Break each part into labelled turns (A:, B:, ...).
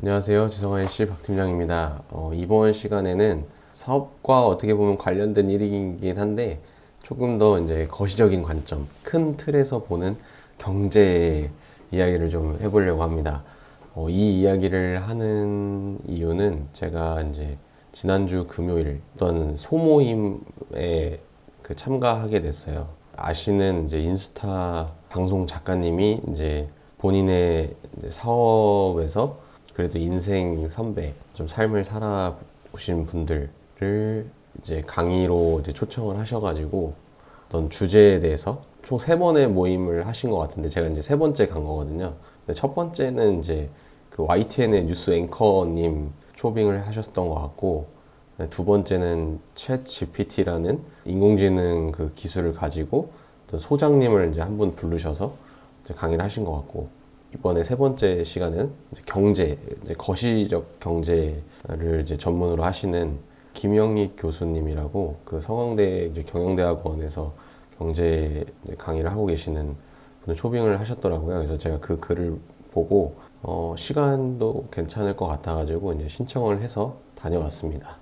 A: 안녕하세요. 지성환 씨 박팀장입니다. 이번 시간에는 사업과 어떻게 보면 관련된 일이긴 한데 조금 더 이제 거시적인 관점, 큰 틀에서 보는 경제 이야기를 좀 해보려고 합니다. 이 이야기를 하는 이유는 제가 이제 지난주 금요일 어떤 소모임에 참가하게 됐어요. 아시는 이제 인스타 방송 작가님이 이제 본인의 이제 사업에서 그래도 인생 선배, 좀 삶을 살아보신 분들을 이제 강의로 이제 초청을 하셔가지고 어떤 주제에 대해서 총 세 번의 모임을 하신 것 같은데 제가 이제 세 번째 간 거거든요. 근데 첫 번째는 이제 그 YTN의 뉴스 앵커님 초빙을 하셨던 것 같고, 두 번째는 챗 GPT라는 인공지능 그 기술을 가지고 어떤 소장님을 이제 한 분 부르셔서 이제 강의를 하신 것 같고, 이번에 세 번째 시간은 이제 경제, 이제 거시적 경제를 이제 전문으로 하시는 김영익 교수님이라고 그 서강대 이제 경영대학원에서 경제 강의를 하고 계시는 분을 초빙을 하셨더라고요. 그래서 제가 그 글을 보고 시간도 괜찮을 것 같아가지고 이제 신청을 해서 다녀왔습니다.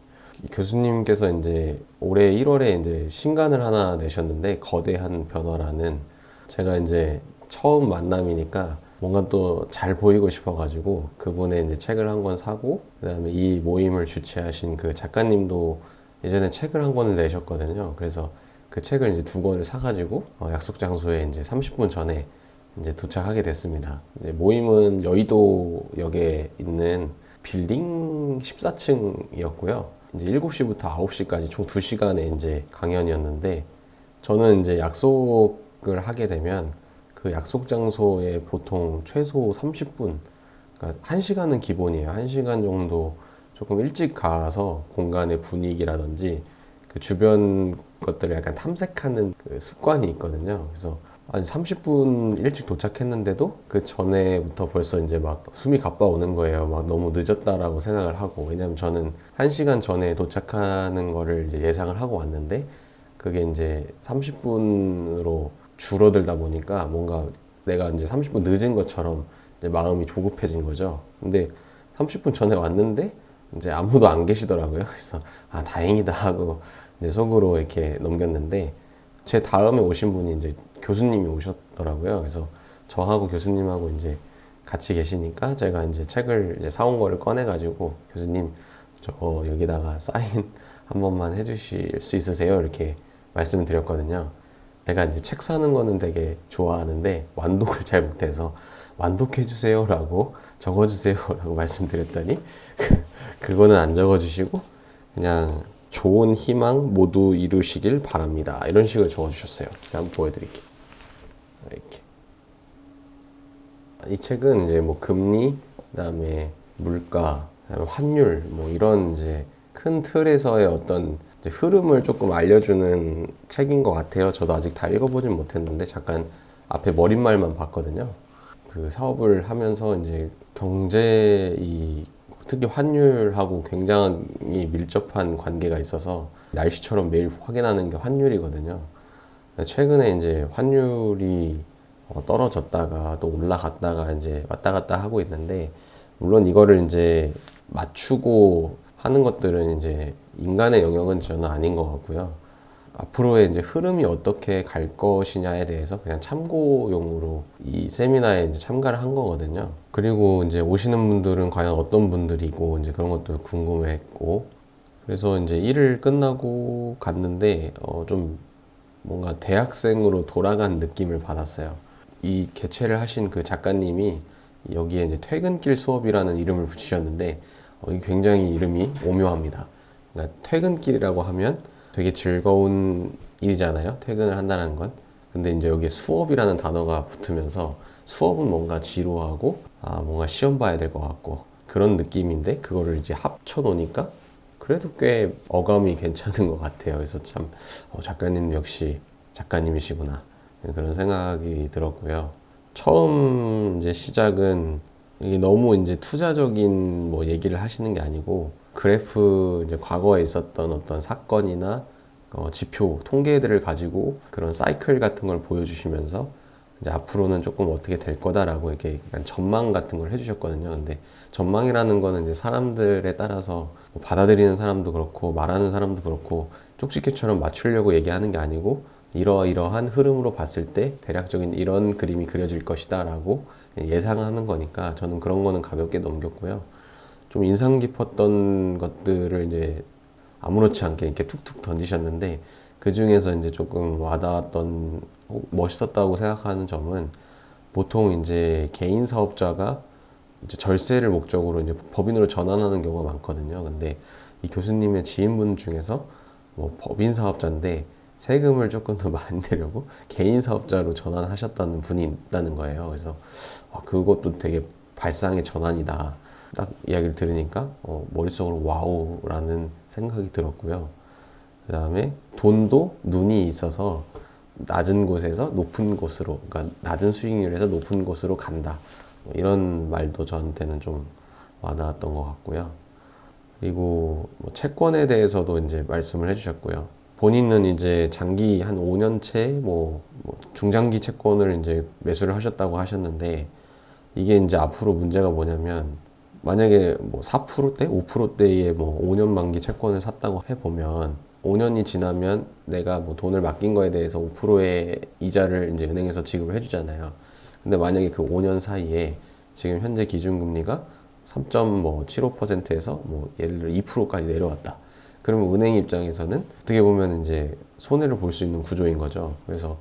A: 교수님께서 이제 올해 1월에 이제 신간을 하나 내셨는데 거대한 변화라는, 제가 이제 처음 만남이니까 뭔가 또 잘 보이고 싶어가지고 그분의 이제 책을 한 권 사고, 그다음에 이 모임을 주최하신 그 작가님도 예전에 책을 한 권을 내셨거든요. 그래서 그 책을 이제 두 권을 사가지고 약속 장소에 이제 30분 전에 이제 도착하게 됐습니다. 이제 모임은 여의도역에 있는 빌딩 14층이었고요. 이제 7시부터 9시까지 총 2시간의 이제 강연이었는데, 저는 이제 약속을 하게 되면 그 약속 장소에 보통 최소 30분, 그러니까 1시간은 기본이에요. 1시간 정도 조금 일찍 가서 공간의 분위기라든지 그 주변 것들을 약간 탐색하는 그 습관이 있거든요. 그래서 한 30분 일찍 도착했는데도 그 전에부터 벌써 이제 막 숨이 가빠오는 거예요. 막 너무 늦었다라고 생각을 하고. 왜냐면 저는 1시간 전에 도착하는 거를 이제 예상을 하고 왔는데 그게 이제 30분으로 줄어들다 보니까 뭔가 내가 이제 30분 늦은 것처럼 이제 마음이 조급해진 거죠. 근데 30분 전에 왔는데 이제 아무도 안 계시더라고요. 그래서 아, 다행이다 하고 이제 속으로 이렇게 넘겼는데, 제 다음에 오신 분이 이제 교수님이 오셨더라고요. 그래서 저하고 교수님하고 이제 같이 계시니까 제가 이제 책을 이제 사온 거를 꺼내가지고, 교수님 저 여기다가 사인 한 번만 해주실 수 있으세요? 이렇게 말씀을 드렸거든요. 제가 이제 책 사는 거는 되게 좋아하는데 완독을 잘 못해서 완독해주세요 라고 적어주세요 라고 말씀드렸더니 그거는 안 적어주시고 그냥 좋은 희망 모두 이루시길 바랍니다 이런 식으로 적어주셨어요. 제가 한번 보여드릴게요. 이렇게. 이 책은 이제 뭐 금리, 그다음에 물가, 그다음에 환율 뭐 이런 이제 큰 틀에서의 어떤 이제 흐름을 조금 알려주는 책인 것 같아요. 저도 아직 다 읽어보진 못했는데 잠깐 앞에 머릿말만 봤거든요. 그 사업을 하면서 이제 경제 특히 환율하고 굉장히 밀접한 관계가 있어서 날씨처럼 매일 확인하는 게 환율이거든요. 최근에 이제 환율이 떨어졌다가 또 올라갔다가 이제 왔다 갔다 하고 있는데, 물론 이거를 이제 맞추고 하는 것들은 이제 인간의 영역은 저는 아닌 것 같고요. 앞으로의 이제 흐름이 어떻게 갈 것이냐에 대해서 그냥 참고용으로 이 세미나에 이제 참가를 한 거거든요. 그리고 이제 오시는 분들은 과연 어떤 분들이고 이제 그런 것도 궁금했고, 그래서 이제 일을 끝나고 갔는데 좀 뭔가 대학생으로 돌아간 느낌을 받았어요. 이 개최를 하신 그 작가님이 여기에 이제 퇴근길 수업이라는 이름을 붙이셨는데 이게 굉장히 이름이 오묘합니다. 그러니까 퇴근길이라고 하면 되게 즐거운 일이잖아요. 퇴근을 한다는 건. 근데 이제 여기에 수업이라는 단어가 붙으면서 수업은 뭔가 지루하고 뭔가 시험 봐야 될 것 같고 그런 느낌인데, 그거를 이제 합쳐 놓으니까 그래도 꽤 어감이 괜찮은 것 같아요. 그래서 참 작가님 역시 작가님이시구나 그런 생각이 들었고요. 처음 이제 시작은 이게 너무 이제 투자적인 뭐 얘기를 하시는 게 아니고 그래프 이제 과거에 있었던 어떤 사건이나 지표, 통계들을 가지고 그런 사이클 같은 걸 보여주시면서 이제 앞으로는 조금 어떻게 될 거다라고 이렇게 약간 전망 같은 걸 해주셨거든요. 근데 전망이라는 거는 이제 사람들에 따라서 뭐 받아들이는 사람도 그렇고 말하는 사람도 그렇고 쪽집게처럼 맞추려고 얘기하는 게 아니고 이러이러한 흐름으로 봤을 때 대략적인 이런 그림이 그려질 것이다 라고 예상하는 거니까 저는 그런 거는 가볍게 넘겼고요. 좀 인상 깊었던 것들을 이제 아무렇지 않게 이렇게 툭툭 던지셨는데 그 중에서 이제 조금 와닿았던 멋있었다고 생각하는 점은 보통 이제 개인 사업자가 이제 절세를 목적으로 이제 법인으로 전환하는 경우가 많거든요. 근데 이 교수님의 지인분 중에서 뭐 법인 사업자인데 세금을 조금 더 많이 내려고 개인 사업자로 전환하셨다는 분이 있다는 거예요. 그래서 그것도 되게 발상의 전환이다. 딱 이야기를 들으니까 머릿속으로 와우라는 생각이 들었고요. 그 다음에 돈도 눈이 있어서 낮은 곳에서 높은 곳으로, 그러니까 낮은 수익률에서 높은 곳으로 간다. 이런 말도 저한테는 좀 와닿았던 것 같고요. 그리고 뭐 채권에 대해서도 이제 말씀을 해주셨고요. 본인은 이제 장기 한 5년채 뭐 중장기 채권을 이제 매수를 하셨다고 하셨는데 이게 이제 앞으로 문제가 뭐냐면 만약에 뭐 4%대, 5%대의 뭐 5년 만기 채권을 샀다고 해보면 5년이 지나면 내가 뭐 돈을 맡긴 거에 대해서 5%의 이자를 이제 은행에서 지급을 해주잖아요. 근데 만약에 그 5년 사이에 지금 현재 기준금리가 3.75%에서 뭐 예를 들어 2%까지 내려왔다. 그러면 은행 입장에서는 어떻게 보면 이제 손해를 볼 수 있는 구조인 거죠. 그래서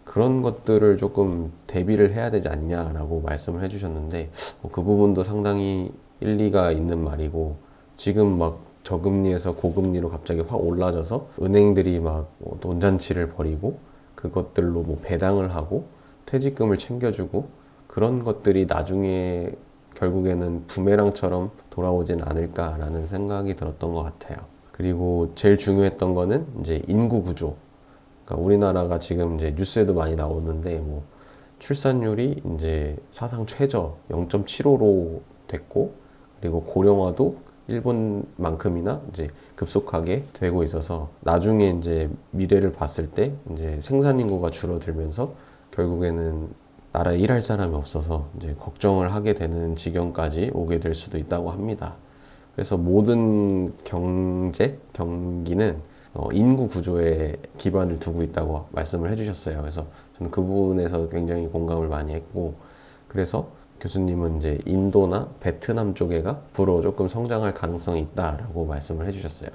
A: 그런 것들을 조금 대비를 해야 되지 않냐라고 말씀을 해주셨는데 그 부분도 상당히 일리가 있는 말이고 지금 막 저금리에서 고금리로 갑자기 확 올라져서 은행들이 막 돈잔치를 벌이고 그것들로 뭐 배당을 하고 퇴직금을 챙겨주고 그런 것들이 나중에 결국에는 부메랑처럼 돌아오진 않을까라는 생각이 들었던 것 같아요. 그리고 제일 중요했던 거는 이제 인구 구조. 그러니까 우리나라가 지금 이제 뉴스에도 많이 나오는데 뭐 출산율이 이제 사상 최저 0.75로 됐고 그리고 고령화도 일본만큼이나 이제 급속하게 되고 있어서 나중에 이제 미래를 봤을 때 이제 생산 인구가 줄어들면서 결국에는 나라에 일할 사람이 없어서 이제 걱정을 하게 되는 지경까지 오게 될 수도 있다고 합니다. 그래서 모든 경기는 인구 구조에 기반을 두고 있다고 말씀을 해주셨어요. 그래서 저는 그 부분에서 굉장히 공감을 많이 했고, 그래서 교수님은 이제 인도나 베트남 쪽에가 앞으로 조금 성장할 가능성이 있다라고 말씀을 해주셨어요.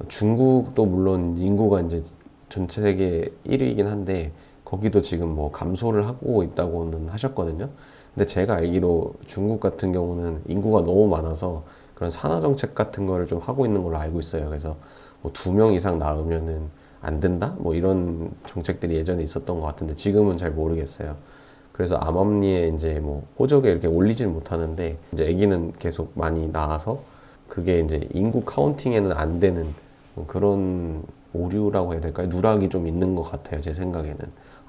A: 중국도 물론 인구가 이제 전체 세계 1위이긴 한데 거기도 지금 뭐 감소를 하고 있다고는 하셨거든요. 근데 제가 알기로 중국 같은 경우는 인구가 너무 많아서 그런 산화 정책 같은 거를 좀 하고 있는 걸로 알고 있어요. 그래서 뭐 2명 이상 낳으면은 안 된다? 뭐 이런 정책들이 예전에 있었던 것 같은데 지금은 잘 모르겠어요. 그래서 암암리에 이제 뭐 호적에 이렇게 올리지는 못하는데 이제 아기는 계속 많이 낳아서 그게 이제 인구 카운팅에는 안 되는 그런 오류라고 해야 될까요? 누락이 좀 있는 것 같아요. 제 생각에는.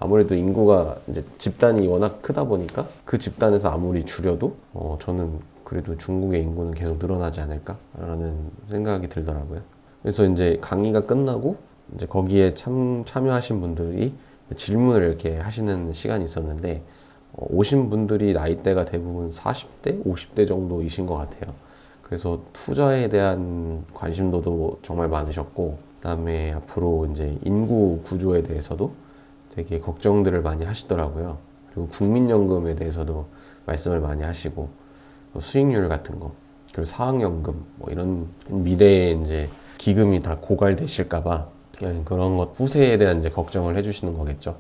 A: 아무래도 인구가 이제 집단이 워낙 크다 보니까 그 집단에서 아무리 줄여도 저는 그래도 중국의 인구는 계속 늘어나지 않을까라는 생각이 들더라고요. 그래서 이제 강의가 끝나고 이제 거기에 참여하신 분들이 질문을 이렇게 하시는 시간이 있었는데 오신 분들이 나이대가 대부분 40대, 50대 정도이신 것 같아요. 그래서 투자에 대한 관심도도 정말 많으셨고, 그다음에 앞으로 이제 인구 구조에 대해서도 되게 걱정들을 많이 하시더라고요. 그리고 국민연금에 대해서도 말씀을 많이 하시고, 수익률 같은 거, 그리고 사학연금, 뭐 이런 미래에 이제 기금이 다 고갈되실까봐 그런 것 후세에 대한 이제 걱정을 해주시는 거겠죠.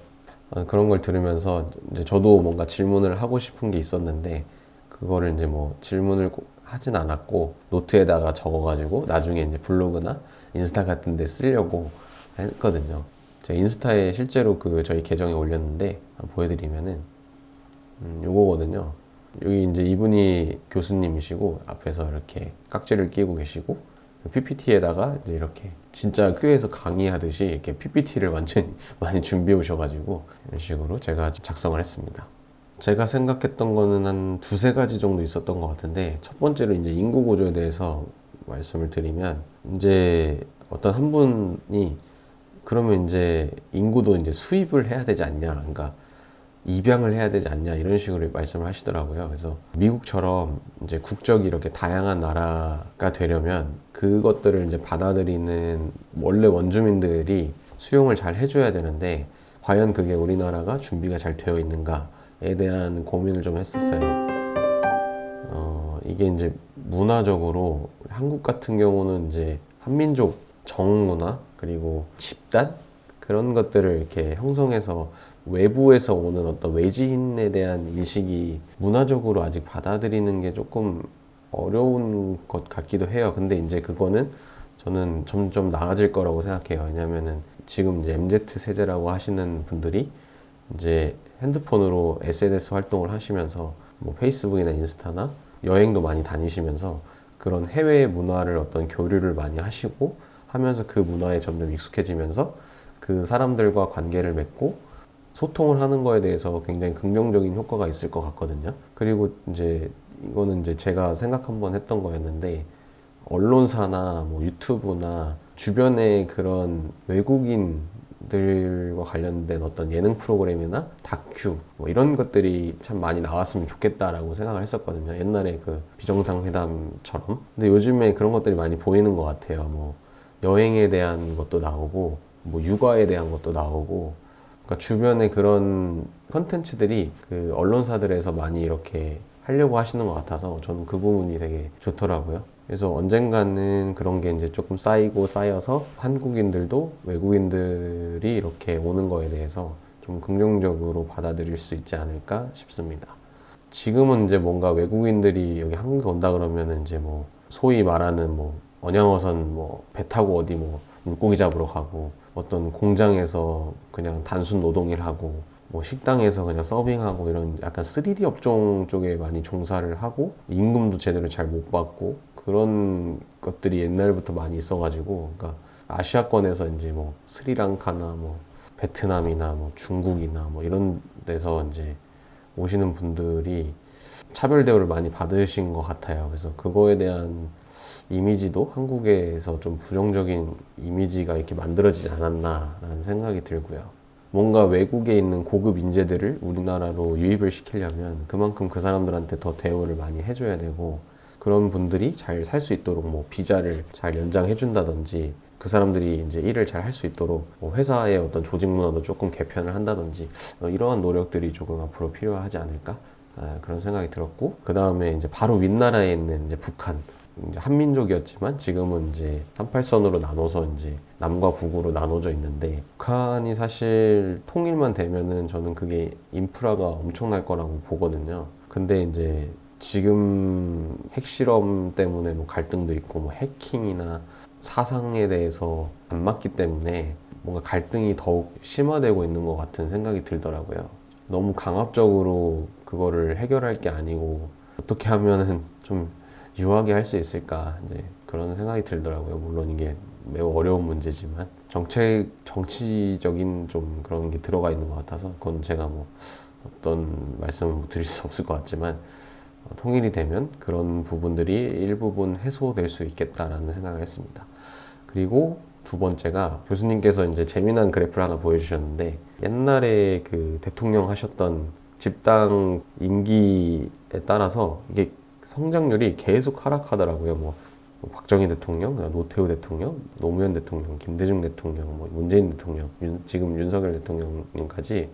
A: 그런 걸 들으면서 이제 저도 뭔가 질문을 하고 싶은 게 있었는데 그거를 이제 뭐 질문을 하진 않았고 노트에다가 적어가지고 나중에 이제 블로그나 인스타 같은 데 쓰려고 했거든요. 제가 인스타에 실제로 그 저희 계정에 올렸는데 보여드리면은 요거거든요. 여기 이제 이분이 교수님이시고 앞에서 이렇게 깍지를 끼고 계시고 PPT에다가 이제 이렇게 진짜 학교에서 강의하듯이 이렇게 PPT를 완전히 많이 준비해 오셔가지고 이런 식으로 제가 작성을 했습니다. 제가 생각했던 거는 한 두세 가지 정도 있었던 것 같은데 첫 번째로 이제 인구 구조에 대해서 말씀을 드리면 이제 어떤 한 분이 그러면 이제 인구도 이제 수입을 해야 되지 않냐. 그러니까 입양을 해야 되지 않냐 이런 식으로 말씀을 하시더라고요. 그래서 미국처럼 이제 국적이 이렇게 다양한 나라가 되려면 그것들을 이제 받아들이는 원래 원주민들이 수용을 잘 해줘야 되는데 과연 그게 우리나라가 준비가 잘 되어 있는가에 대한 고민을 좀 했었어요. 이게 이제 문화적으로 한국 같은 경우는 이제 한민족 정문화 그리고 집단 그런 것들을 이렇게 형성해서 외부에서 오는 어떤 외지인에 대한 인식이 문화적으로 아직 받아들이는 게 조금 어려운 것 같기도 해요. 근데 이제 그거는 저는 점점 나아질 거라고 생각해요. 왜냐면은 지금 이제 MZ 세대라고 하시는 분들이 이제 핸드폰으로 SNS 활동을 하시면서 뭐 페이스북이나 인스타나 여행도 많이 다니시면서 그런 해외 문화를 어떤 교류를 많이 하시고 하면서 그 문화에 점점 익숙해지면서 그 사람들과 관계를 맺고 소통을 하는 거에 대해서 굉장히 긍정적인 효과가 있을 것 같거든요. 그리고 이제 이거는 이제 제가 생각 한번 했던 거였는데 언론사나 뭐 유튜브나 주변에 그런 외국인들과 관련된 어떤 예능 프로그램이나 다큐 뭐 이런 것들이 참 많이 나왔으면 좋겠다라고 생각을 했었거든요. 옛날에 그 비정상회담처럼. 근데 요즘에 그런 것들이 많이 보이는 것 같아요. 뭐 여행에 대한 것도 나오고 뭐 육아에 대한 것도 나오고 그러니까 주변에 그런 컨텐츠들이 그 언론사들에서 많이 이렇게 하려고 하시는 것 같아서 저는 그 부분이 되게 좋더라고요. 그래서 언젠가는 그런 게 이제 조금 쌓이고 쌓여서 한국인들도 외국인들이 이렇게 오는 거에 대해서 좀 긍정적으로 받아들일 수 있지 않을까 싶습니다. 지금은 이제 뭔가 외국인들이 여기 한국에 온다 그러면은 이제 뭐 소위 말하는 뭐 언양어선 뭐 배 타고 어디 뭐 물고기 잡으러 가고 어떤 공장에서 그냥 단순 노동일 하고 뭐 식당에서 그냥 서빙하고 이런 약간 3D 업종 쪽에 많이 종사를 하고 임금도 제대로 잘 못 받고 그런 것들이 옛날부터 많이 있어가지고 그러니까 아시아권에서 이제 뭐 스리랑카나 뭐 베트남이나 뭐 중국이나 뭐 이런 데서 이제 오시는 분들이 차별 대우를 많이 받으신 것 같아요. 그래서 그거에 대한 이미지도 한국에서 좀 부정적인 이미지가 이렇게 만들어지지 않았나라는 생각이 들고요. 뭔가 외국에 있는 고급 인재들을 우리나라로 유입을 시키려면 그만큼 그 사람들한테 더 대우를 많이 해줘야 되고 그런 분들이 잘 살 수 있도록 뭐 비자를 잘 연장해 준다든지 그 사람들이 이제 일을 잘 할 수 있도록 뭐 회사의 어떤 조직 문화도 조금 개편을 한다든지 이러한 노력들이 조금 앞으로 필요하지 않을까 그런 생각이 들었고 그 다음에 이제 바로 윗나라에 있는 이제 북한 이제 한민족이었지만 지금은 이제 38선으로 나눠서 이제 남과 북으로 나눠져 있는데 북한이 사실 통일만 되면은 저는 그게 인프라가 엄청날 거라고 보거든요. 근데 이제 지금 핵실험 때문에 뭐 갈등도 있고 뭐 해킹이나 사상에 대해서 안 맞기 때문에 뭔가 갈등이 더욱 심화되고 있는 것 같은 생각이 들더라고요. 너무 강압적으로 그거를 해결할 게 아니고 어떻게 하면은 좀 유하게 할 수 있을까 이제 그런 생각이 들더라고요. 물론 이게 매우 어려운 문제지만 정치적인 좀 그런 게 들어가 있는 것 같아서 그건 제가 뭐 어떤 말씀을 드릴 수 없을 것 같지만 통일이 되면 그런 부분들이 일부분 해소될 수 있겠다라는 생각을 했습니다. 그리고 두 번째가 교수님께서 이제 재미난 그래프를 하나 보여주셨는데 옛날에 그 대통령 하셨던 집당 임기에 따라서 이게 성장률이 계속 하락하더라고요. 뭐 박정희 대통령, 노태우 대통령, 노무현 대통령, 김대중 대통령, 뭐 문재인 대통령, 지금 윤석열 대통령님까지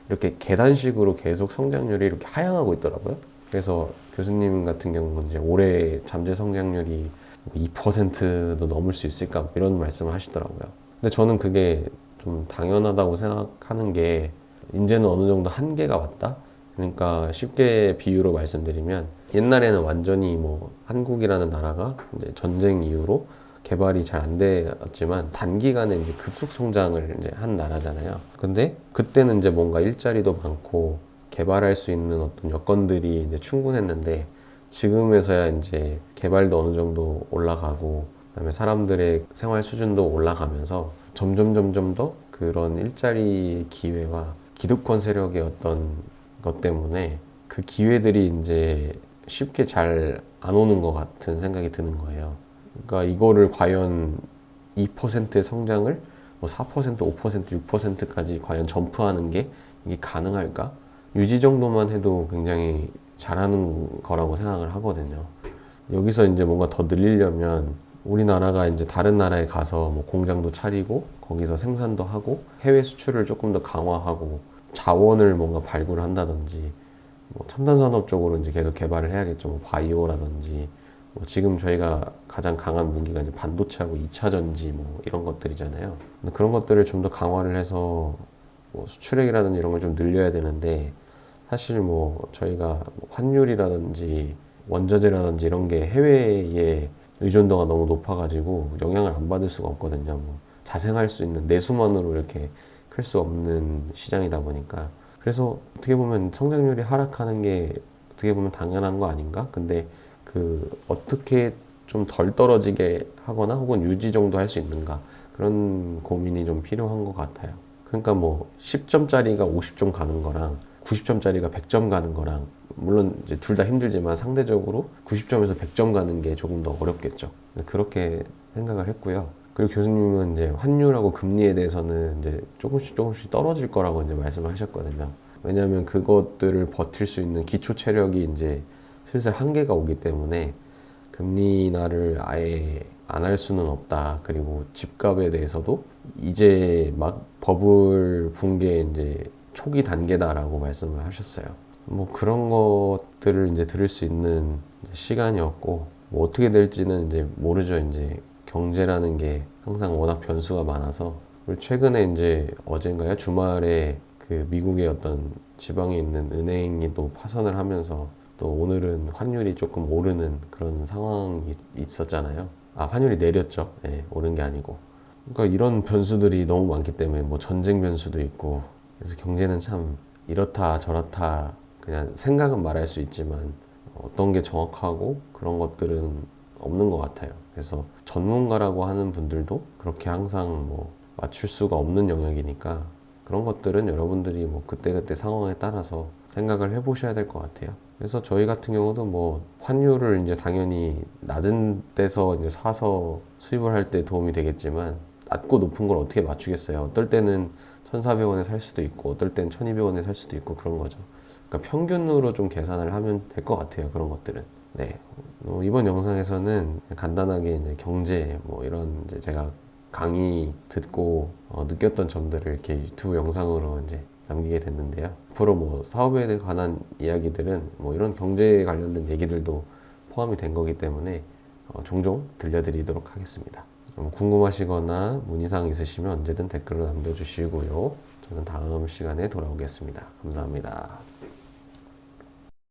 A: 이렇게 계단식으로 계속 성장률이 이렇게 하향하고 있더라고요. 그래서 교수님 같은 경우는 이제 올해 잠재 성장률이 2%도 넘을 수 있을까 이런 말씀을 하시더라고요. 근데 저는 그게 좀 당연하다고 생각하는 게 이제는 어느 정도 한계가 왔다. 그러니까 쉽게 비유로 말씀드리면 옛날에는 완전히 뭐 한국이라는 나라가 이제 전쟁 이후로 개발이 잘 안 되었지만 단기간에 이제 급속 성장을 이제 한 나라잖아요. 근데 그때는 이제 뭔가 일자리도 많고 개발할 수 있는 어떤 여건들이 이제 충분했는데 지금에서야 이제 개발도 어느 정도 올라가고 그다음에 사람들의 생활 수준도 올라가면서 점점 더 그런 일자리 기회와 기득권 세력의 어떤 것 때문에 그 기회들이 이제 쉽게 잘 안 오는 것 같은 생각이 드는 거예요. 그러니까 이거를 과연 2%의 성장을 뭐 4%, 5%, 6%까지 과연 점프하는 게 이게 가능할까? 유지 정도만 해도 굉장히 잘하는 거라고 생각을 하거든요. 여기서 이제 뭔가 더 늘리려면 우리나라가 이제 다른 나라에 가서 뭐 공장도 차리고 거기서 생산도 하고 해외 수출을 조금 더 강화하고 자원을 뭔가 발굴한다든지 뭐 첨단 산업 쪽으로 이제 계속 개발을 해야겠죠. 뭐 바이오라든지 뭐 지금 저희가 가장 강한 무기가 이제 반도체하고 2차 전지 뭐 이런 것들이잖아요. 근데 그런 것들을 좀 더 강화를 해서 뭐 수출액이라든지 이런 걸 좀 늘려야 되는데 사실 뭐 저희가 뭐 환율이라든지 원자재라든지 이런 게 해외에 의존도가 너무 높아가지고 영향을 안 받을 수가 없거든요. 뭐 자생할 수 있는 내수만으로 이렇게 클 수 없는 시장이다 보니까 그래서 어떻게 보면 성장률이 하락하는 게 어떻게 보면 당연한 거 아닌가? 근데 그 어떻게 좀 덜 떨어지게 하거나 혹은 유지 정도 할 수 있는가 그런 고민이 좀 필요한 것 같아요. 그러니까 뭐 10점짜리가 50점 가는 거랑 90점짜리가 100점 가는 거랑 물론 이제 둘 다 힘들지만 상대적으로 90점에서 100점 가는 게 조금 더 어렵겠죠. 그렇게 생각을 했고요. 그리고 교수님은 이제 환율하고 금리에 대해서는 이제 조금씩 떨어질 거라고 이제 말씀을 하셨거든요. 왜냐하면 그것들을 버틸 수 있는 기초 체력이 이제 슬슬 한계가 오기 때문에 금리 인하를 아예 안 할 수는 없다. 그리고 집값에 대해서도 이제 막 버블 붕괴 이제 초기 단계다라고 말씀을 하셨어요. 뭐 그런 것들을 이제 들을 수 있는 시간이었고 뭐 어떻게 될지는 이제 모르죠. 이제 경제라는 게 항상 워낙 변수가 많아서 그리고 최근에 이제 어젠가요 주말에 그 미국의 어떤 지방에 있는 은행이 또 파산을 하면서 또 오늘은 환율이 조금 오르는 그런 상황이 있었잖아요. 아, 환율이 내렸죠. 예, 오른 게 아니고. 그러니까 이런 변수들이 너무 많기 때문에 뭐 전쟁 변수도 있고 그래서 경제는 참 이렇다 저렇다 그냥 생각은 말할 수 있지만 어떤 게 정확하고 그런 것들은 없는 것 같아요. 그래서 전문가라고 하는 분들도 그렇게 항상 뭐 맞출 수가 없는 영역이니까 그런 것들은 여러분들이 뭐 그때그때 상황에 따라서 생각을 해보셔야 될 것 같아요. 그래서 저희 같은 경우도 뭐 환율을 이제 당연히 낮은 데서 이제 사서 수입을 할 때 도움이 되겠지만 낮고 높은 걸 어떻게 맞추겠어요. 어떨 때는 1,400원에 살 수도 있고 어떨 때는 1,200원에 살 수도 있고 그런 거죠. 그러니까 평균으로 좀 계산을 하면 될 것 같아요. 그런 것들은. 네. 이번 영상에서는 간단하게 이제 경제 뭐 이런 이제 제가 강의 듣고 느꼈던 점들을 이렇게 유튜브 영상으로 이제 남기게 됐는데요. 앞으로 뭐 사업에 관한 이야기들은 뭐 이런 경제에 관련된 얘기들도 포함이 된 거기 때문에 종종 들려드리도록 하겠습니다. 궁금하시거나 문의사항 있으시면 언제든 댓글로 남겨주시고요. 저는 다음 시간에 돌아오겠습니다. 감사합니다.